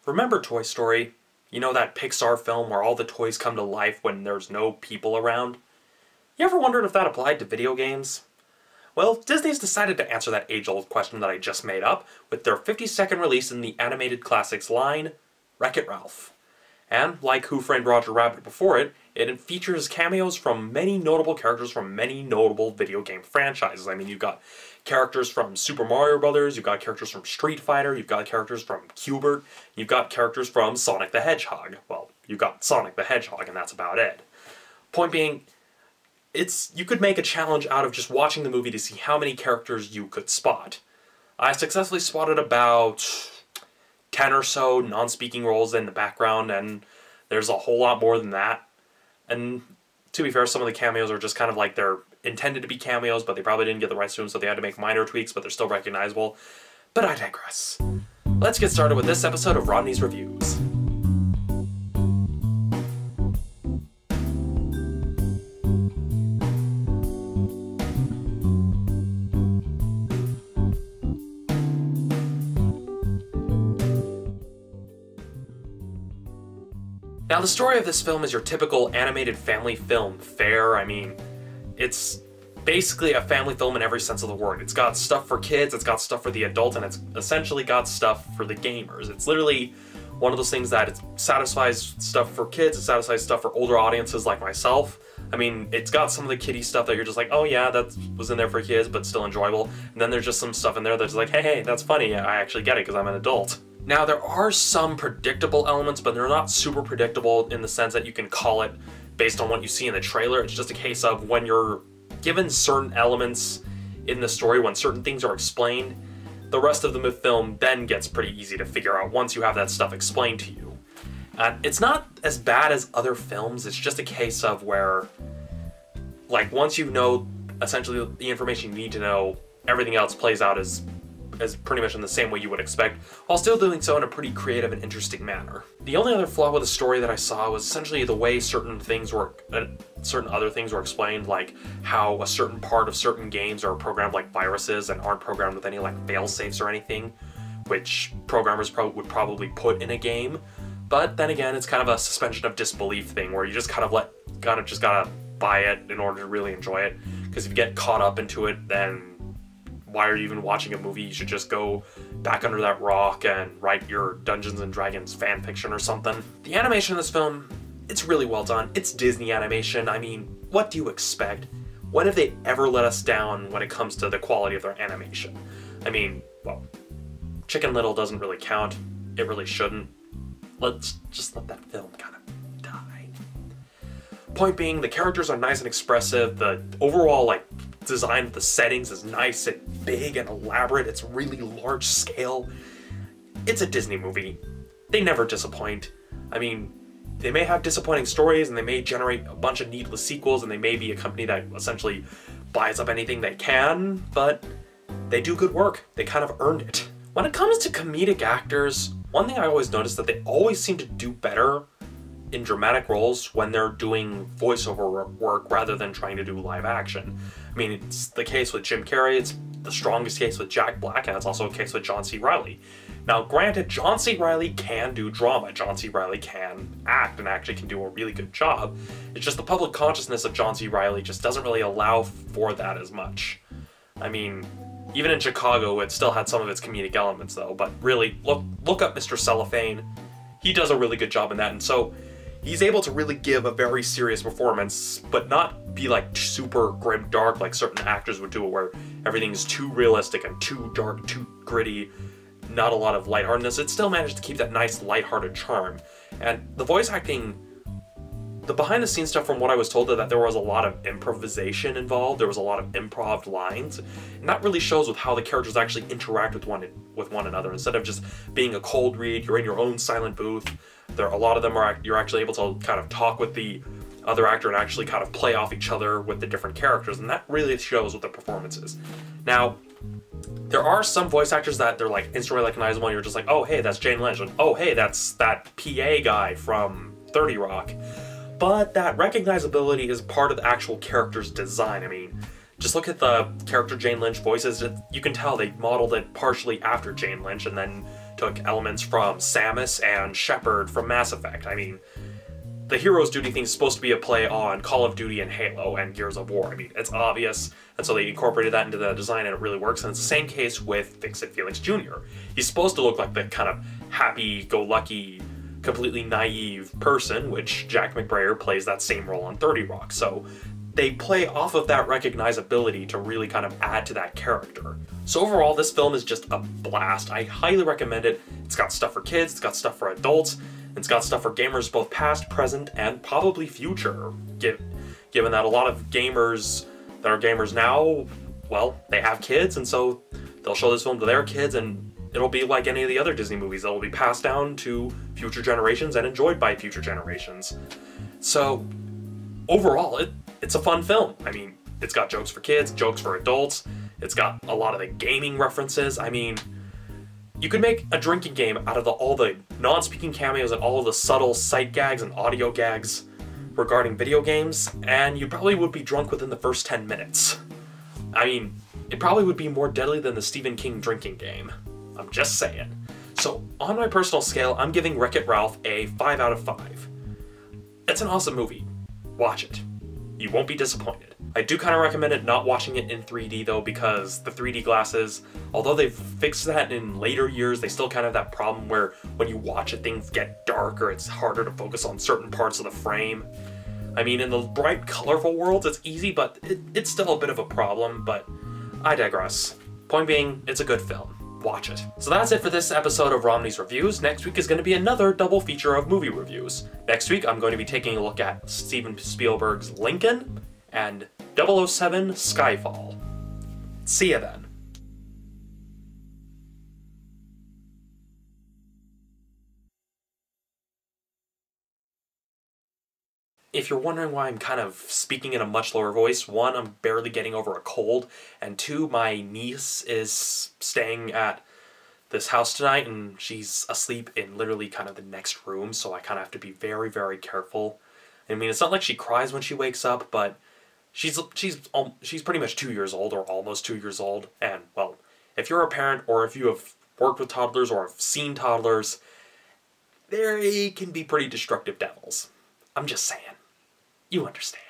Remember Toy Story? You know that Pixar film where all the toys come to life when there's no people around? You ever wondered if that applied to video games? Well, Disney's decided to answer that age-old question that I just made up with their 52nd release in the animated classics line, Wreck-It Ralph. And, like Who Framed Roger Rabbit before it, it features cameos from many notable characters from many notable video game franchises. I mean, you've got characters from Super Mario Brothers, you've got characters from Street Fighter, you've got characters from Q*bert, you've got characters from Sonic the Hedgehog. Well, you've got Sonic the Hedgehog, and that's about it. Point being, you could make a challenge out of just watching the movie to see how many characters you could spot. I successfully spotted about 10 or so non-speaking roles in the background, and there's a whole lot more than that. And to be fair, some of the cameos are just kind of like they're intended to be cameos, but they probably didn't get the rights to them, so they had to make minor tweaks, but they're still recognizable. But I digress. Let's get started with this episode of Romney's Reviews. Now, the story of this film is your typical animated family film fare. I mean, it's basically a family film in every sense of the word. It's got stuff for kids, it's got stuff for the adult, and it's essentially got stuff for the gamers. It's literally one of those things that it satisfies stuff for kids, it satisfies stuff for older audiences like myself. I mean, it's got some of the kiddie stuff that you're just like, oh yeah, that was in there for kids, but still enjoyable. And then there's just some stuff in there that's like, hey, that's funny, I actually get it because I'm an adult. Now, there are some predictable elements, but they're not super predictable in the sense that you can call it based on what you see in the trailer. It's just a case of when you're given certain elements in the story, when certain things are explained, the rest of the film then gets pretty easy to figure out once you have that stuff explained to you. And it's not as bad as other films, it's just a case of where, like, once you know essentially the information you need to know, everything else plays out as pretty much in the same way you would expect, while still doing so in a pretty creative and interesting manner. The only other flaw with the story that I saw was essentially the way certain other things were explained, like how a certain part of certain games are programmed like viruses and aren't programmed with any like fail-safes or anything, which programmers would probably put in a game. But then again, it's kind of a suspension of disbelief thing where you just kind of gotta buy it in order to really enjoy it. Because if you get caught up into it, then why are you even watching a movie? You should just go back under that rock and write your Dungeons & Dragons fanfiction or something. The animation in this film, it's really well done. It's Disney animation. I mean, what do you expect? When have they ever let us down when it comes to the quality of their animation? I mean, well, Chicken Little doesn't really count. It really shouldn't. Let's just let that film kind of die. Point being, the characters are nice and expressive. The overall, like, design of the settings is nice and big and elaborate. It's really large scale. It's a Disney movie. They never disappoint. I mean, they may have disappointing stories and they may generate a bunch of needless sequels and they may be a company that essentially buys up anything they can, but they do good work. They kind of earned it. When it comes to comedic actors, one thing I always notice that they always seem to do better in dramatic roles when they're doing voiceover work rather than trying to do live action. I mean, it's the case with Jim Carrey, it's the strongest case with Jack Black, and it's also a case with John C. Reilly. Now, granted, John C. Reilly can do drama. John C. Reilly can act and actually can do a really good job. It's just the public consciousness of John C. Reilly just doesn't really allow for that as much. I mean, even in Chicago, it still had some of its comedic elements, though, but really, look up Mr. Cellophane. He does a really good job in that, and so he's able to really give a very serious performance, but not be like super grim dark like certain actors would do, where everything's too realistic and too dark, too gritty, not a lot of lightheartedness. It still managed to keep that nice lighthearted charm. And the voice acting, the behind the scenes stuff, from what I was told, that there was a lot of improvisation involved, there was a lot of improv lines, and that really shows with how the characters actually interact with one another. Instead of just being a cold read, you're in your own silent booth. A lot of them you're actually able to kind of talk with the other actor and actually kind of play off each other with the different characters, and that really shows with the performances. Now, there are some voice actors that they're like instantly recognizable, and you're just like, oh hey, that's Jane Lynch, and oh hey, that's that PA guy from 30 Rock. But that recognizability is part of the actual character's design. I mean, just look at the character Jane Lynch voices. You can tell they modeled it partially after Jane Lynch, and then took elements from Samus and Shepard from Mass Effect. I mean, the hero's duty thing is supposed to be a play on Call of Duty and Halo and Gears of War. I mean, it's obvious, and so they incorporated that into the design and it really works, and it's the same case with Fix-It Felix Jr. He's supposed to look like the kind of happy-go-lucky, completely naive person, which Jack McBrayer plays that same role on 30 Rock, so they play off of that recognizability to really kind of add to that character. So overall, this film is just a blast. I highly recommend it. It's got stuff for kids, it's got stuff for adults, it's got stuff for gamers both past, present, and probably future. Given that a lot of gamers that are gamers now, well, they have kids, and so they'll show this film to their kids, and it'll be like any of the other Disney movies. It'll be passed down to future generations and enjoyed by future generations. So overall, it's a fun film. I mean, it's got jokes for kids, jokes for adults, it's got a lot of the gaming references. I mean, you could make a drinking game out of all the non-speaking cameos and all of the subtle sight gags and audio gags regarding video games, and you probably would be drunk within the first 10 minutes. I mean, it probably would be more deadly than the Stephen King drinking game. I'm just saying. So, on my personal scale, I'm giving Wreck-It Ralph a 5 out of 5. It's an awesome movie. Watch it. You won't be disappointed. I do kind of recommend it not watching it in 3D though, because the 3D glasses, although they've fixed that in later years, they still kind of have that problem where when you watch it, things get darker, it's harder to focus on certain parts of the frame. I mean, in the bright, colorful worlds, it's easy, but it's still a bit of a problem, but I digress. Point being, it's a good film. Watch it. So that's it for this episode of Romney's Reviews. Next week is going to be another double feature of movie reviews. Next week, I'm going to be taking a look at Steven Spielberg's Lincoln and 007 Skyfall. See ya then. If you're wondering why I'm kind of speaking in a much lower voice, one, I'm barely getting over a cold, and two, my niece is staying at this house tonight, and she's asleep in literally kind of the next room, so I kind of have to be very, very careful. I mean, it's not like she cries when she wakes up, but she's pretty much 2 years old, or almost 2 years old, and, well, if you're a parent, or if you have worked with toddlers, or have seen toddlers, they can be pretty destructive devils. I'm just saying. You understand.